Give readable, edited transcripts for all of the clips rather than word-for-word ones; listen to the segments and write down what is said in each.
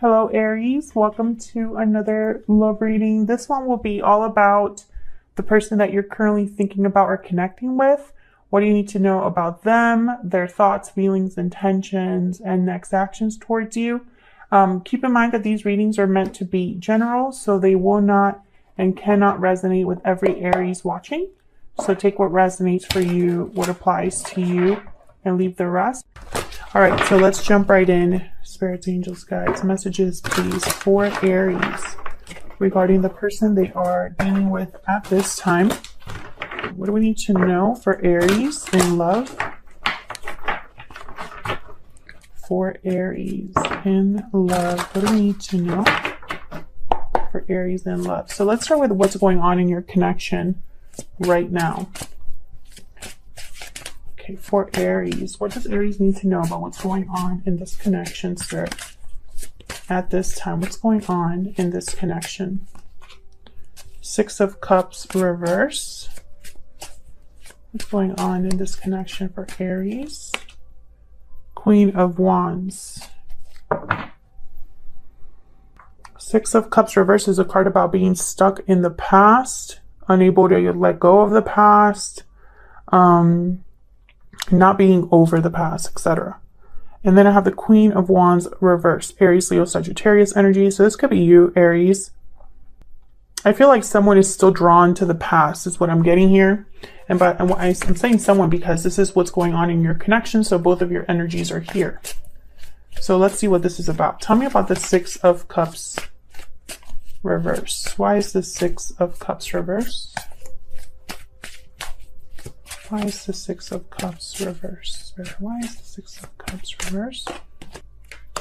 Hello Aries, welcome to another love reading. This one will be all about the person that you're currently thinking about or connecting with. What do you need to know about them, their thoughts, feelings, intentions, and next actions towards you? Keep in mind that these readings are meant to be general, so they will not and cannot resonate with every Aries watching. So take what resonates for you, what applies to you, and leave the rest. All right, so let's jump right in. Spirits, angels, guides, messages, please, for Aries regarding the person they are dealing with at this time. What do we need to know for Aries in love? For Aries in love, what do we need to know for Aries in love? So let's start with what's going on in your connection right now. Okay, for Aries, what does Aries need to know about what's going on in this connection, sir? At this time, what's going on in this connection? Six of Cups reverse. What's going on in this connection for Aries? Queen of Wands. Six of Cups reverse is a card about being stuck in the past, unable to let go of the past, not being over the past, etc. And then I have the Queen of Wands reverse, Aries, Leo, Sagittarius energy. So this could be you, Aries. I feel like someone is still drawn to the past is what I'm getting here. And I'm saying someone because this is what's going on in your connection. So both of your energies are here. So let's see what this is about. Tell me about the Six of Cups reverse. Why is the Six of Cups reverse? Why is the Six of Cups reverse? Why is the Six of Cups reverse?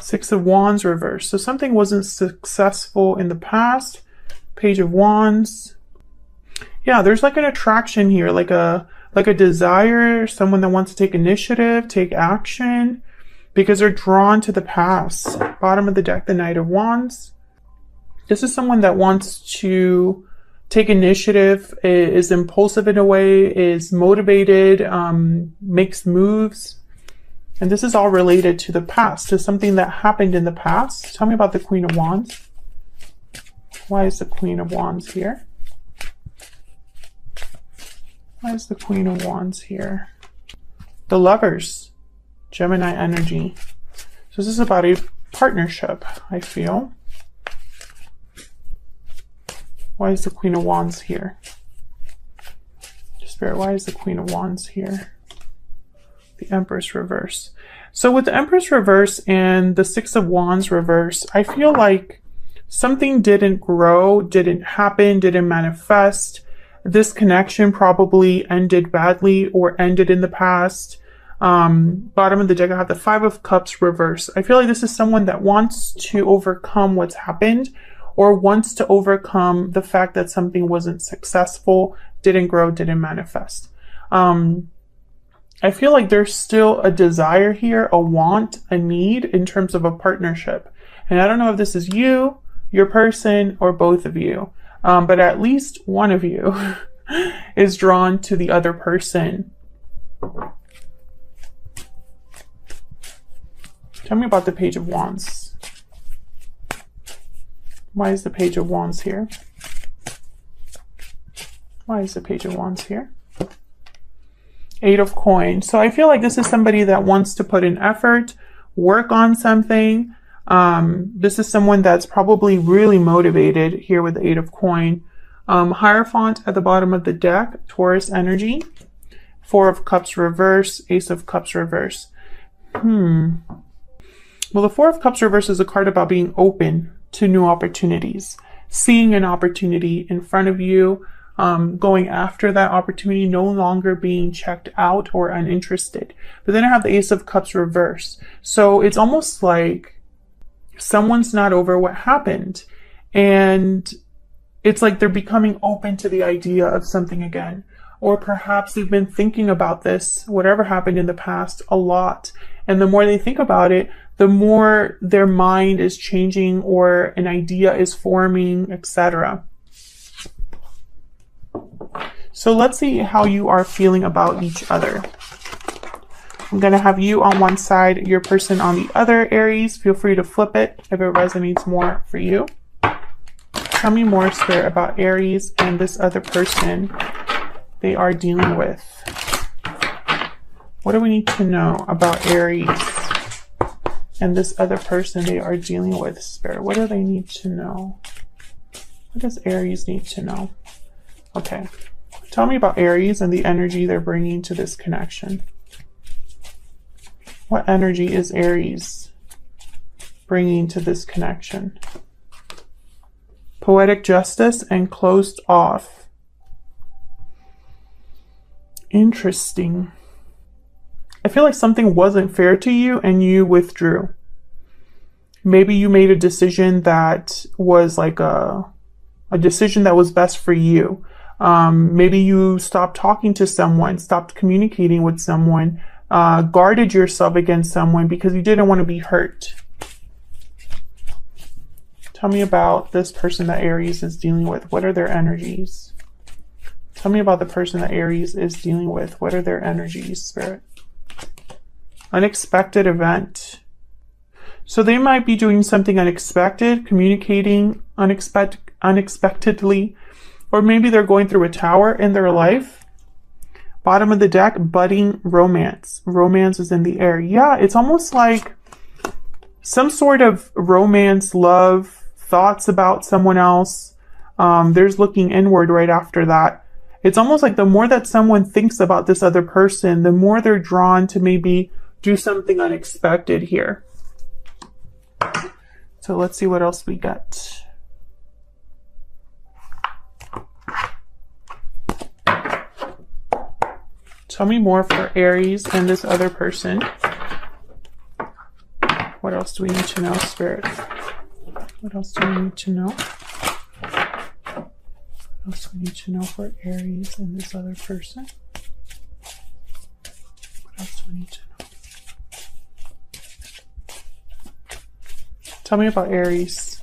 Six of Wands reverse. So something wasn't successful in the past. Page of Wands. Yeah, there's like an attraction here, like a desire, someone that wants to take initiative, take action, because they're drawn to the past. Bottom of the deck, the Knight of Wands. This is someone that wants to take initiative, is impulsive in a way, is motivated, makes moves. And this is all related to the past, to something that happened in the past. Tell me about the Queen of Wands. Why is the Queen of Wands here? Why is the Queen of Wands here? The Lovers, Gemini energy. So this is about a partnership, I feel. Why is the Queen of Wands here? Spirit, why is the Queen of Wands here? The Empress reverse. So with the Empress reverse and the Six of Wands reverse, I feel like something didn't grow, didn't happen, didn't manifest. This connection probably ended badly or ended in the past. Bottom of the deck, I have the Five of Cups reverse. I feel like this is someone that wants to overcome what's happened, or wants to overcome the fact that something wasn't successful, didn't grow, didn't manifest. I feel like there's still a desire here, a want, a need in terms of a partnership. And I don't know if this is you, your person, or both of you. But at least one of you is drawn to the other person. Tell me about the Page of Wands. Why is the Page of Wands here? Why is the Page of Wands here? Eight of Coins. So I feel like this is somebody that wants to put in effort, work on something. This is someone that's probably really motivated here with the Eight of Coin. Hierophant at the bottom of the deck, Taurus energy. Four of Cups reverse, Ace of Cups reverse. Well, the Four of Cups reverse is a card about being open to new opportunities, seeing an opportunity in front of you, going after that opportunity, no longer being checked out or uninterested. But then I have the Ace of Cups reverse. So it's almost like someone's not over what happened, and it's like they're becoming open to the idea of something again. Or perhaps they've been thinking about this, whatever happened in the past, a lot. And the more they think about it, the more their mind is changing or an idea is forming, etc. So let's see how you are feeling about each other. I'm going to have you on one side, your person on the other, Aries. Feel free to flip it if it resonates more for you. Tell me more, Spirit, about Aries and this other person they are dealing with. What do we need to know about Aries and this other person they are dealing with, Spirit? What do they need to know? What does Aries need to know? Okay. Tell me about Aries and the energy they're bringing to this connection. What energy is Aries bringing to this connection? Poetic justice and closed off. Interesting. I feel like something wasn't fair to you and you withdrew. Maybe you made a decision that was like a decision that was best for you. Maybe you stopped talking to someone, stopped communicating with someone, guarded yourself against someone because you didn't want to be hurt. Tell me about this person that Aries is dealing with. What are their energies? Tell me about the person that Aries is dealing with. What are their energies, Spirit? Unexpected event. So they might be doing something unexpected, communicating unexpectedly, or maybe they're going through a tower in their life. Bottom of the deck, budding romance. Romance is in the air. Yeah, it's almost like some sort of romance, love, thoughts about someone else. There's looking inward right after that. It's almost like the more that someone thinks about this other person, the more they're drawn to maybe do something unexpected here. So let's see what else we got. Tell me more for Aries and this other person. What else do we need to know, Spirit? What else do we need to know? What else do we need to know for Aries and this other person? What else do we need to know? Tell me about Aries.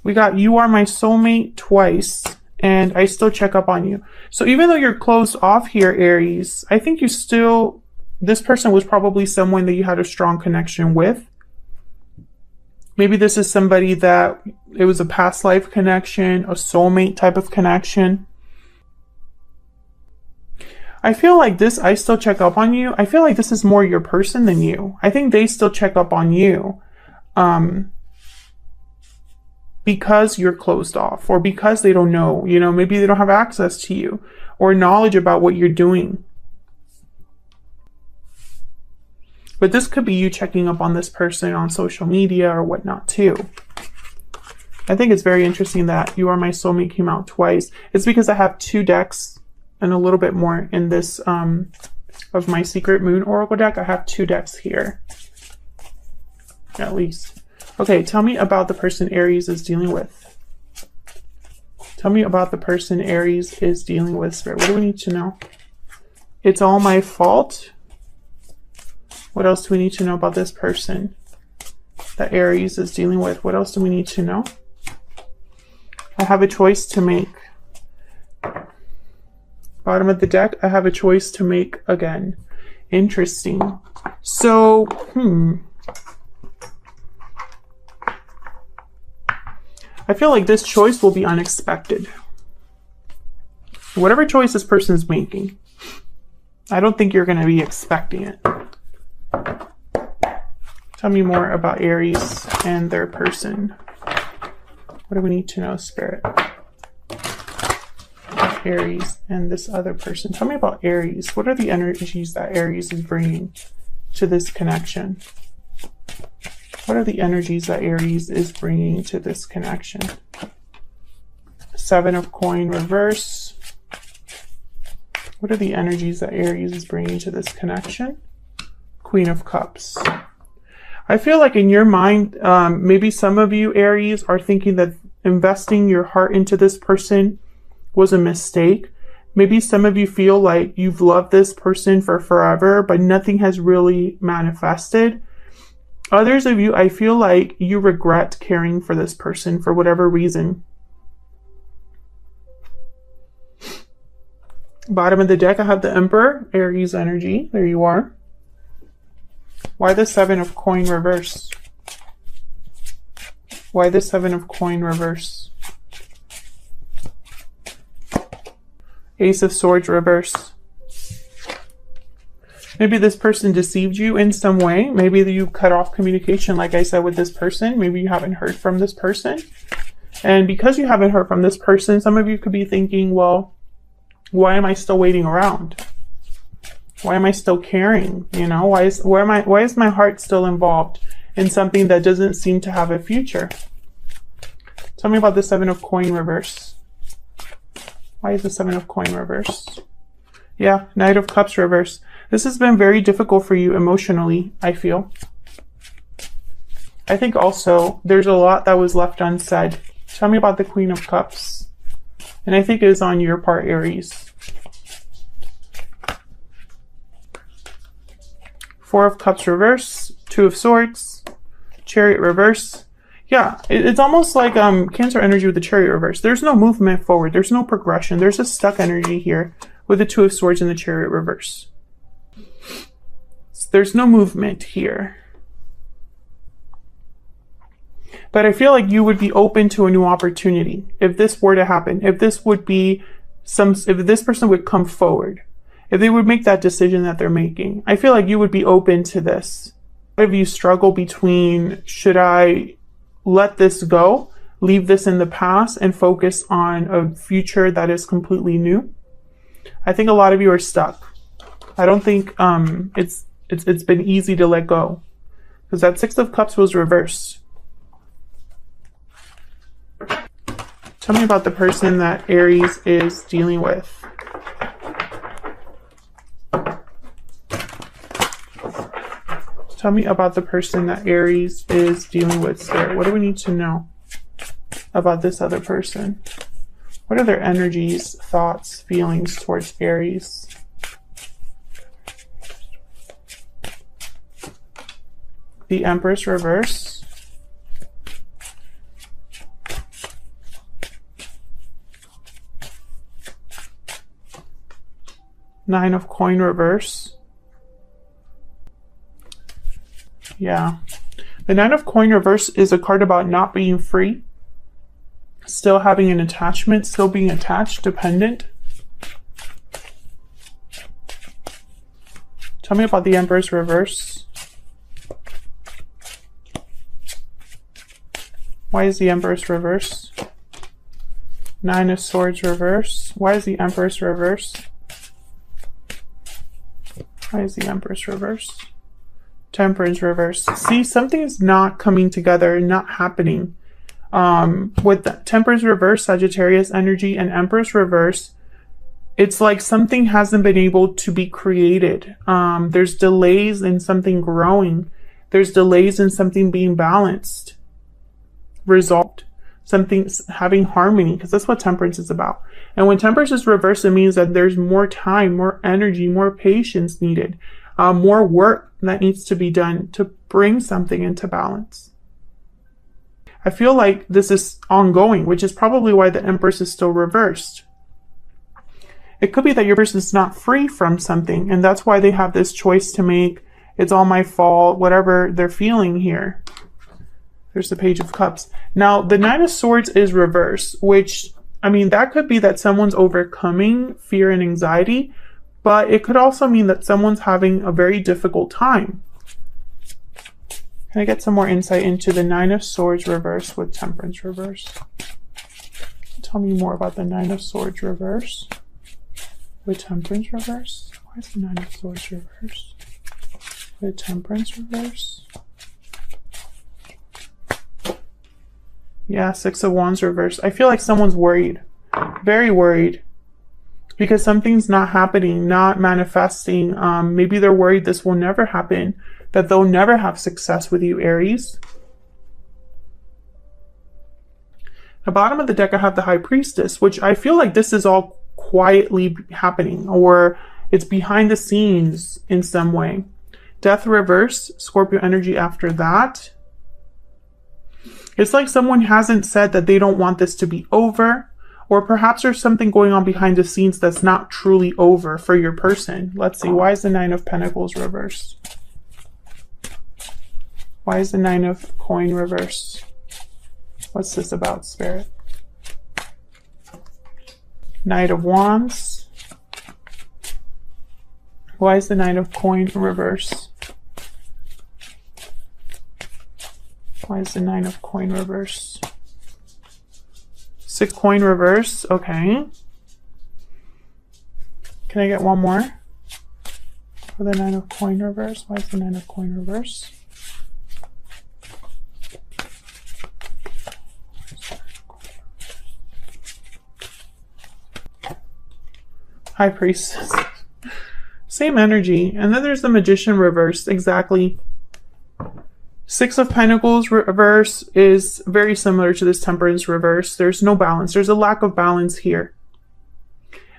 We got you are my soulmate twice, and I still check up on you. So even though you're closed off here, Aries, I think you still, this person was probably someone that you had a strong connection with. Maybe this is somebody that it was a past life connection, a soulmate type of connection. I feel like this, I still check up on you. I feel like this is more your person than you. I think they still check up on you because you're closed off, or because they don't know, you know, maybe they don't have access to you or knowledge about what you're doing. But this could be you checking up on this person on social media or whatnot too. I think it's very interesting that You Are My Soulmate came out twice. It's because I have 2 decks and a little bit more in this of my Secret Moon Oracle deck. I have 2 decks here, at least. Okay, tell me about the person Aries is dealing with. Tell me about the person Aries is dealing with, Spirit. What do we need to know? It's all my fault. What else do we need to know about this person that Aries is dealing with? What else do we need to know? I have a choice to make. Bottom of the deck, I have a choice to make again. Interesting. So, I feel like this choice will be unexpected. Whatever choice this person is making, I don't think you're going to be expecting it. Tell me more about Aries and their person. What do we need to know, Spirit? Aries and this other person. Tell me about Aries. What are the energies that Aries is bringing to this connection? What are the energies that Aries is bringing to this connection? 7 of Coin reverse. What are the energies that Aries is bringing to this connection? Queen of Cups. I feel like in your mind, maybe some of you Aries are thinking that investing your heart into this person was a mistake. Maybe some of you feel like you've loved this person for forever, but nothing has really manifested. Others of you, I feel like you regret caring for this person for whatever reason. Bottom of the deck, I have the Emperor, Aries energy. There you are. Why the 7 of coin reverse? Why the 7 of coin reverse? Ace of Swords reverse. Maybe this person deceived you in some way. Maybe you cut off communication, like I said, with this person. Maybe you haven't heard from this person. And because you haven't heard from this person, some of you could be thinking, well, why am I still waiting around? Why am I still caring? You know, why is my heart still involved in something that doesn't seem to have a future? Tell me about the 7 of coin reverse. Why is the 7 of coin reverse? Yeah, Knight of Cups reverse. This has been very difficult for you emotionally, I feel. I think also there's a lot that was left unsaid. Tell me about the Queen of Cups. And I think it is on your part, Aries. 4 of Cups reverse, 2 of Swords, Chariot reverse. Yeah, it's almost like Cancer energy with the Chariot reverse. There's no movement forward. There's no progression. There's a stuck energy here with the 2 of Swords and the Chariot reverse. So there's no movement here. But I feel like you would be open to a new opportunity if this were to happen. If this would be if this person would come forward, if they would make that decision that they're making, I feel like you would be open to this. A lot of you struggle between, should I let this go, leave this in the past, and focus on a future that is completely new? I think a lot of you are stuck. I don't think it's been easy to let go, because that 6 of Cups was reversed. Tell me about the person that Aries is dealing with. Tell me about the person that Aries is dealing with, Spirit. What do we need to know about this other person? What are their energies, thoughts, feelings towards Aries? The Empress reverse. Nine of coin reverse. Yeah. The 9 of coin reverse is a card about not being free, still having an attachment, still being attached, dependent. Tell me about the Empress reverse. Why is the Empress reverse? 9 of Swords reverse. Why is the Empress reverse? Why is the Empress reverse? Temperance reverse. See, something is not coming together, not happening. With the Temperance reverse, Sagittarius energy, and Empress reverse, it's like something hasn't been able to be created. There's delays in something growing. There's delays in something being balanced, resolved, something having harmony, because that's what Temperance is about. And when Temperance is reversed, it means that there's more time, more energy, more patience needed, more work that needs to be done to bring something into balance. I feel like this is ongoing, which is probably why the Empress is still reversed. It could be that your person is not free from something, and that's why they have this choice to make. It's all my fault, whatever they're feeling here. There's the Page of Cups. Now, the 9 of Swords is reversed, which, I mean, that could be that someone's overcoming fear and anxiety, but it could also mean that someone's having a very difficult time. Can I get some more insight into the 9 of Swords reverse with Temperance reverse? Tell me more about the 9 of Swords reverse with Temperance reverse. Why is the 9 of Swords reverse with Temperance reverse? Yeah, 6 of Wands reverse. I feel like someone's worried, very worried, because something's not happening, not manifesting. Maybe they're worried this will never happen, that they'll never have success with you, Aries. The bottom of the deck, I have the High Priestess, which I feel like this is all quietly happening, or it's behind the scenes in some way. Death reverse, Scorpio energy after that. It's like someone hasn't said that they don't want this to be over, Or perhaps there's something going on behind the scenes that's not truly over for your person. Let's see. Why is the Nine of Pentacles reversed? Why is the Nine of Coin reversed? What's this about, Spirit? Knight of Wands. Why is the Nine of Coin reversed? Why is the Nine of Coin reversed? 6 coin reverse. Okay. Can I get one more for the Nine of Coin reverse? Why is the Nine of Coin reverse? High Priestess. Same energy. And then there's the Magician reversed. Exactly. 6 of Pentacles reverse is very similar to this Temperance reverse. There's no balance. There's a lack of balance here.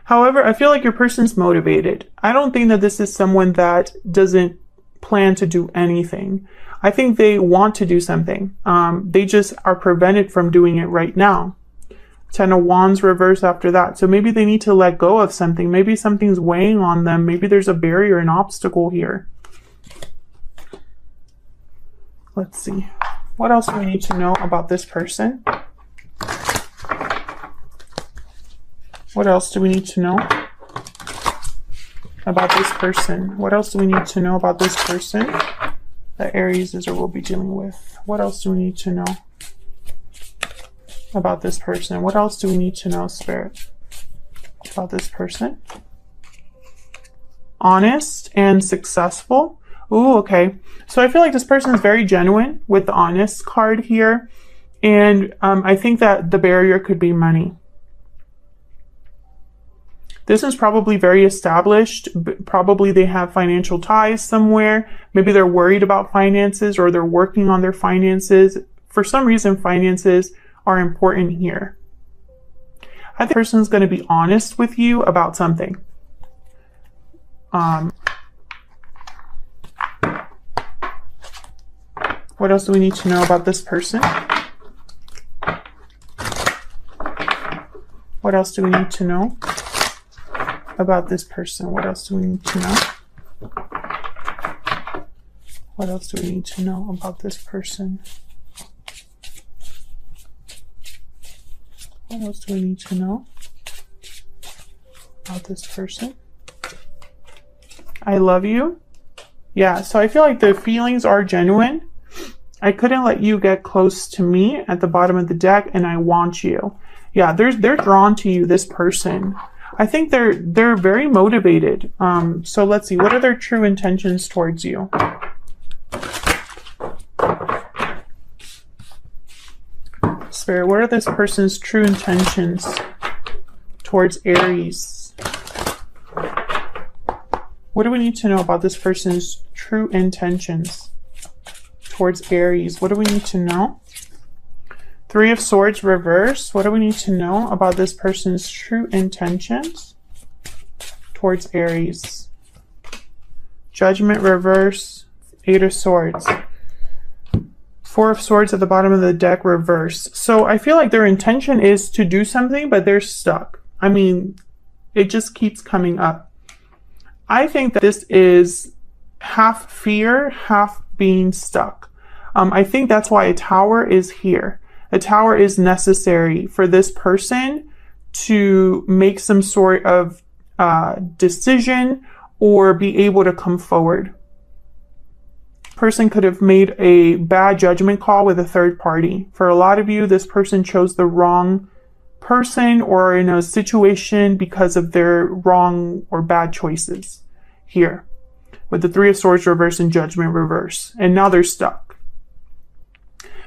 However, I feel like your person's motivated. I don't think that this is someone that doesn't plan to do anything. I think they want to do something. They just are prevented from doing it right now. 10 of Wands reverse after that. So maybe they need to let go of something. Maybe something's weighing on them. Maybe there's a barrier, an obstacle here. Let's see. What else do we need to know about this person? What else do we need to know about this person? What else do we need to know about this person that Aries is or will be dealing with? What else do we need to know about this person? What else do we need to know, Spirit, about this person? Honest and successful. Ooh, okay. So I feel like this person is very genuine with the honest card here. And I think that the barrier could be money. This is probably very established. Probably they have financial ties somewhere. Maybe they're worried about finances or they're working on their finances. For some reason, finances are important here. I think the person is going to be honest with you about something. What else do we need to know about this person? What else do we need to know about this person? What else do we need to know? What else do we need to know about this person? What else do we need to know about this person? I love you. Yeah, so I feel like the feelings are genuine. I couldn't let you get close to me at the bottom of the deck, and I want you. Yeah, they're drawn to you, this person. I think they're very motivated. So let's see, what are their true intentions towards you? Spirit, what are this person's true intentions towards Aries? What do we need to know about this person's true intentions towards Aries? What do we need to know? 3 of Swords reverse. What do we need to know about this person's true intentions towards Aries? Judgment reverse. 8 of Swords. 4 of Swords at the bottom of the deck reverse. So I feel like their intention is to do something, but they're stuck. I mean, it just keeps coming up. I think that this is half fear, half being stuck. I think that's why a tower is here. A tower is necessary for this person to make some sort of decision or be able to come forward. Person could have made a bad judgment call with a third party. For a lot of you, this person chose the wrong person or in a situation because of their wrong or bad choices here with the 3 of Swords reverse and Judgment reverse. And now they're stuck.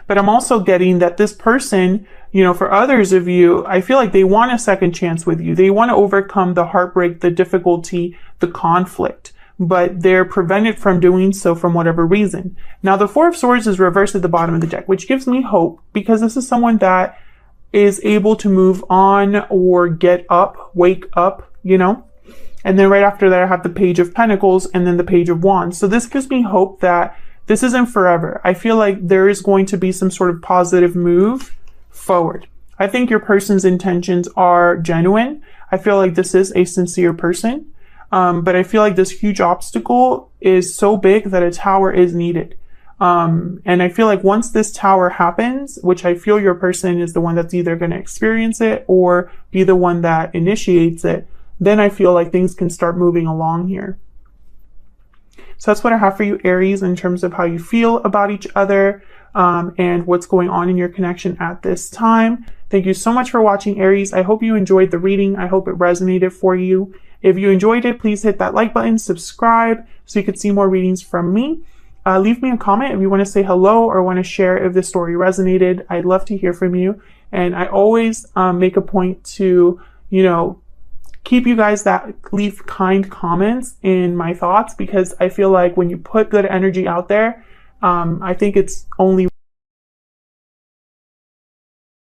But I'm also getting that this person, you know, for others of you, I feel like they want a second chance with you. They want to overcome the heartbreak, the difficulty, the conflict, but they're prevented from doing so from whatever reason. Now, the 4 of Swords is reversed at the bottom of the deck, which gives me hope because this is someone that is able to move on or get up, wake up, you know. And then right after that, I have the Page of Pentacles and then the Page of Wands. So this gives me hope that this isn't forever. I feel like there is going to be some sort of positive move forward. I think your person's intentions are genuine. I feel like this is a sincere person. But I feel like this huge obstacle is so big that a tower is needed. And I feel like once this tower happens, which I feel your person is the one that's either going to experience it or be the one that initiates it, then I feel like things can start moving along here. So that's what I have for you, Aries, in terms of how you feel about each other, and what's going on in your connection at this time. Thank you so much for watching, Aries. I hope you enjoyed the reading. I hope it resonated for you. If you enjoyed it, please hit that like button, subscribe so you could see more readings from me. Leave me a comment if you want to say hello or want to share if the story resonated. I'd love to hear from you. And I always make a point to, keep you guys that leave kind comments in my thoughts, because I feel like when you put good energy out there, I think it's only